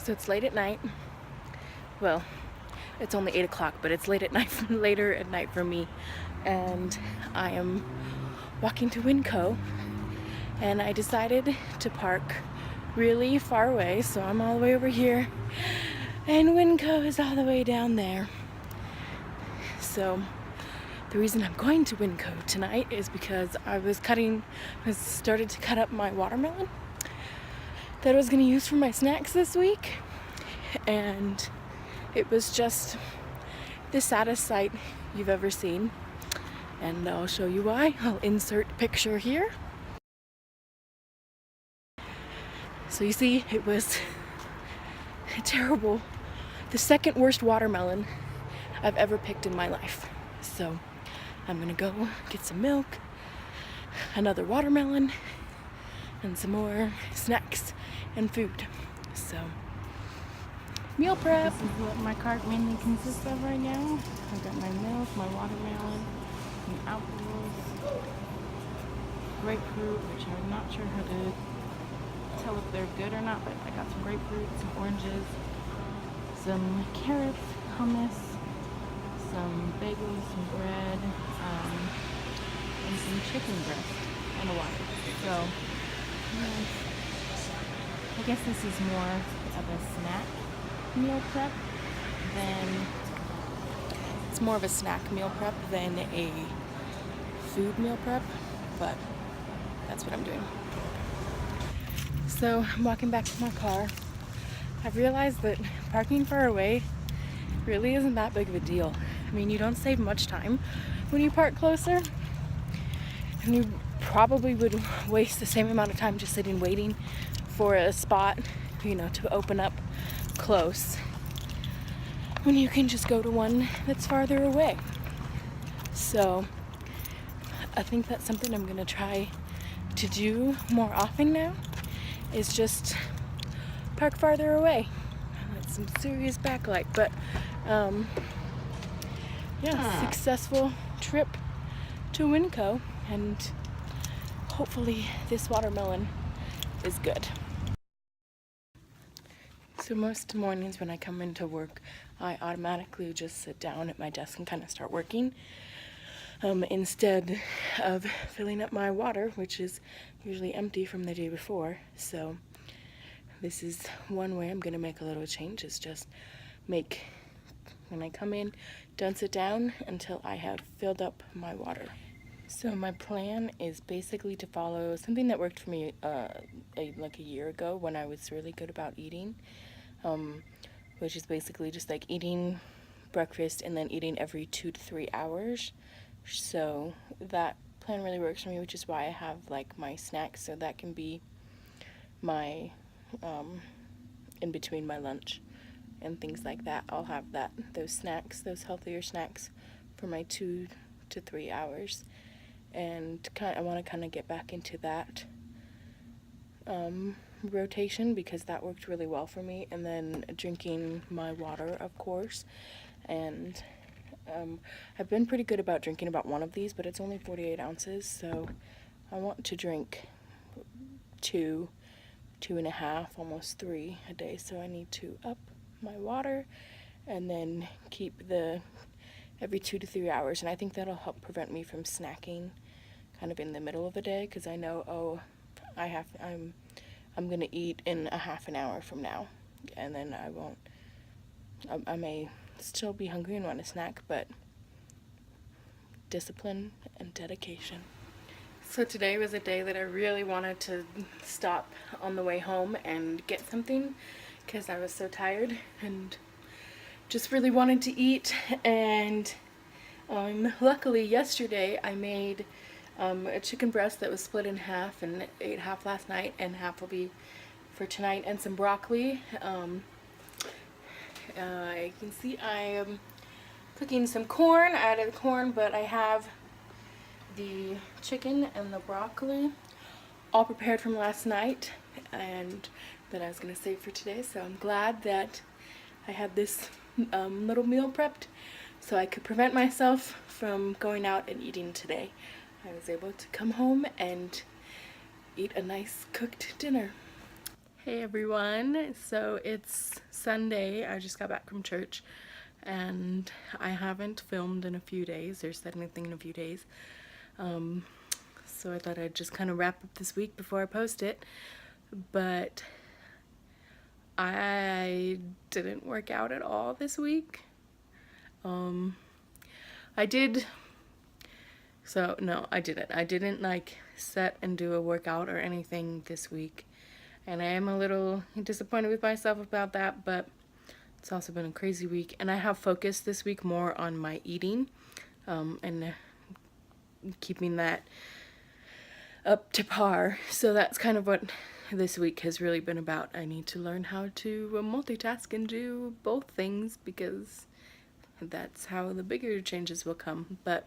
So it's late at night. Well, it's only 8 o'clock, but it's late at night, later at night for me. And I am walking to Winco, and I decided to park really far away, so I'm all the way over here, and Winco is all the way down there. So the reason I'm going to Winco tonight is because I started to cut up my watermelon that I was going to use for my snacks this week, and it was just the saddest sight you've ever seen, and I'll show you why. I'll insert a picture here. So you see, it was terrible. The second worst watermelon I've ever picked in my life. So I'm gonna go get some milk, another watermelon, and some more snacks and food. So, meal prep. This is what my cart mainly consists of right now. I've got my milk, my watermelon, some apples, grapefruit, which I'm not sure how to tell if they're good or not, but I got some grapefruit, some oranges, some carrots, hummus, some bagels, some bread, and some chicken breast and a water. So, I guess this is more of a snack meal prep than a food meal prep, but that's what I'm doing. So I'm walking back to my car. I've realized that parking far away really isn't that big of a deal. I mean, you don't save much time when you park closer, and you probably would waste the same amount of time just sitting waiting for a spot, to open up close, when you can just go to one that's farther away. So I think that's something I'm gonna try to do more often now, is just park farther away. That's some serious backlight, but successful trip to Winco, and hopefully this watermelon is good. So most mornings when I come into work, I automatically just sit down at my desk and kind of start working, instead of filling up my water, which is usually empty from the day before. So this is one way I'm going to make a little change, is just when I come in, don't sit down until I have filled up my water. So my plan is basically to follow something that worked for me like a year ago when I was really good about eating, which is basically just like eating breakfast and then eating every 2 to 3 hours. So that plan really works for me, which is why I have like my snacks, so that can be my in between my lunch and things like that. I'll have those healthier snacks for my 2 to 3 hours, and I want to kind of get back into that rotation, because that worked really well for me. And then drinking my water, of course, and I've been pretty good about drinking about one of these, but it's only 48 ounces, so I want to drink 2.5, almost 3 a day. So I need to up my water and then keep the every 2 to 3 hours, and I think that'll help prevent me from snacking kind of in the middle of the day, because I know, I'm gonna eat in a half an hour from now, and then I may still be hungry and want a snack, but discipline and dedication. So today was a day that I really wanted to stop on the way home and get something, because I was so tired and just really wanted to eat. And luckily yesterday I made a chicken breast that was split in half, and ate half last night and half will be for tonight, and some broccoli. You can see I am cooking some corn. I added corn, but I have the chicken and the broccoli all prepared from last night, and that I was going to save for today. So I'm glad that I had this little meal prepped so I could prevent myself from going out and eating today. I was able to come home and eat a nice cooked dinner. Hey everyone, so it's Sunday. I just got back from church and I haven't filmed in a few days or said anything in a few days. So I thought I'd just kind of wrap up this week before I post it. But I didn't work out at all this week. I did. So no, I didn't. I didn't like set and do a workout or anything this week. And I am a little disappointed with myself about that, but it's also been a crazy week. And I have focused this week more on my eating and keeping that up to par. So that's kind of what this week has really been about. I need to learn how to multitask and do both things because that's how the bigger changes will come. But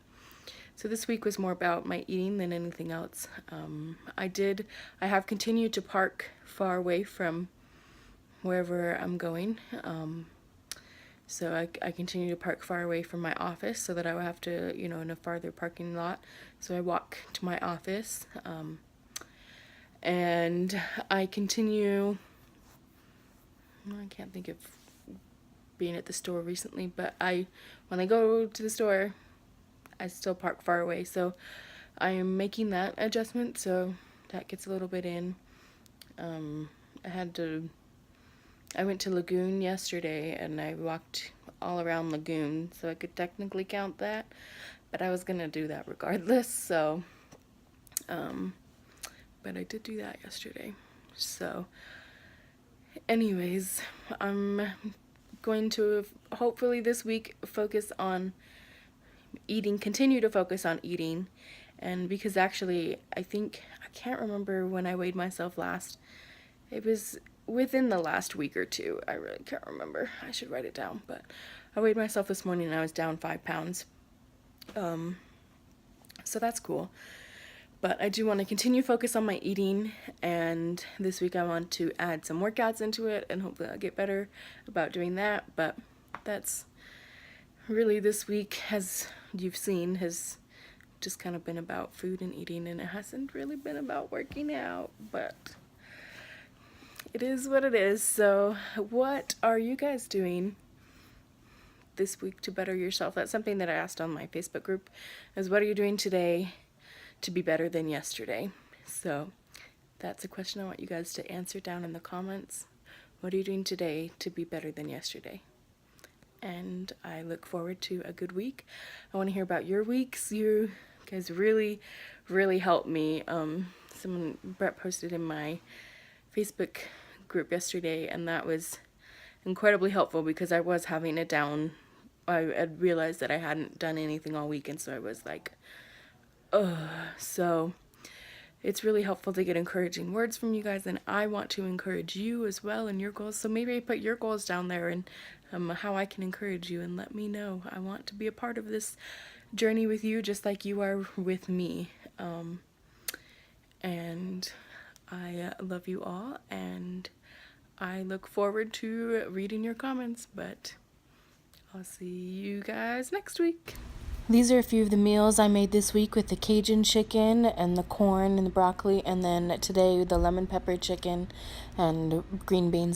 so this week was more about my eating than anything else. I have continued to park far away from wherever I'm going. So I continue to park far away from my office so that I would have to, in a farther parking lot. So I walk to my office. And I continue, I can't think of being at the store recently, but when I go to the store, I still park far away, so I am making that adjustment, so that gets a little bit in. I went to Lagoon yesterday, and I walked all around Lagoon, so I could technically count that, but I was gonna do that regardless, so, but I did do that yesterday. So, anyways, I'm going to hopefully this week focus on continue to focus on eating. And because actually I can't remember when I weighed myself last. It was within the last week or two. I really can't remember. I should write it down, but I weighed myself this morning and I was down 5 pounds. So that's cool. But I do want to continue focus on my eating, and this week I want to add some workouts into it, and hopefully I'll get better about doing that. But that's really this week, as you've seen, has just kind of been about food and eating, and it hasn't really been about working out, but it is what it is. So what are you guys doing this week to better yourself? That's something that I asked on my Facebook group, is what are you doing today to be better than yesterday? So that's a question I want you guys to answer down in the comments. What are you doing today to be better than yesterday? And I look forward to a good week. I want to hear about your weeks. You guys really, really helped me. Brett posted in my Facebook group yesterday, and that was incredibly helpful because I was having a down. I had realized that I hadn't done anything all week, and so I was like, ugh. So it's really helpful to get encouraging words from you guys, and I want to encourage you as well in your goals. So maybe I put your goals down there and how I can encourage you, and let me know. I want to be a part of this journey with you just like you are with me. And I love you all, and I look forward to reading your comments, but I'll see you guys next week. These are a few of the meals I made this week with the Cajun chicken and the corn and the broccoli, and then today the lemon pepper chicken and green beans.